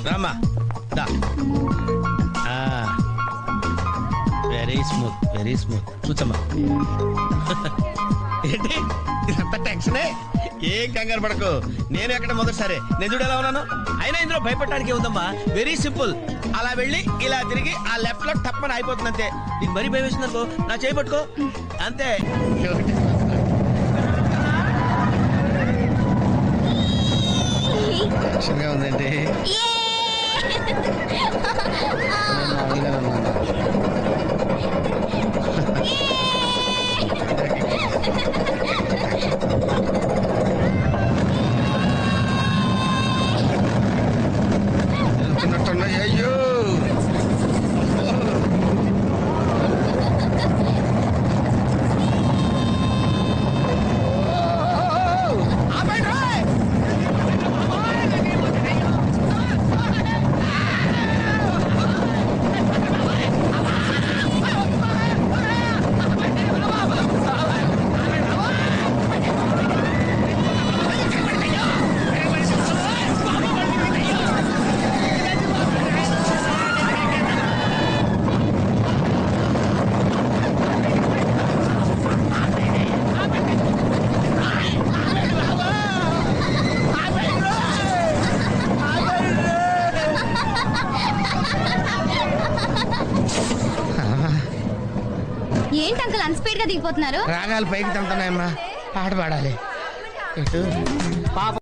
రామా దా. Very smooth, very smooth. కూర్చోమ్మా. ఏంటి ఇదంతా టెన్షనే? ఏం కంగారు పడకు, నేను ఎక్కడ మొదటిసారి నేను చూడు ఎలా ఉన్నాను. అయినా ఇందులో భయపడటానికి ఉందమ్మా, వెరీ సింపుల్. అలా వెళ్ళి ఇలా తిరిగి ఆ లెఫ్ట్ లో టప్పని అయిపోతుంది అంతే. నీకు మరీ భయం వేసింది అనుకో, నా చేయి పట్టుకో అంతే. టెన్షన్గా ఉందండి. అయ్యో ఏంటి అంకుల్ అన్స్పీడ్ గా దిగిపోతున్నారు? రాగాలు పైకి తంటున్నాయమ్మా, పాట పాడాలి. పాప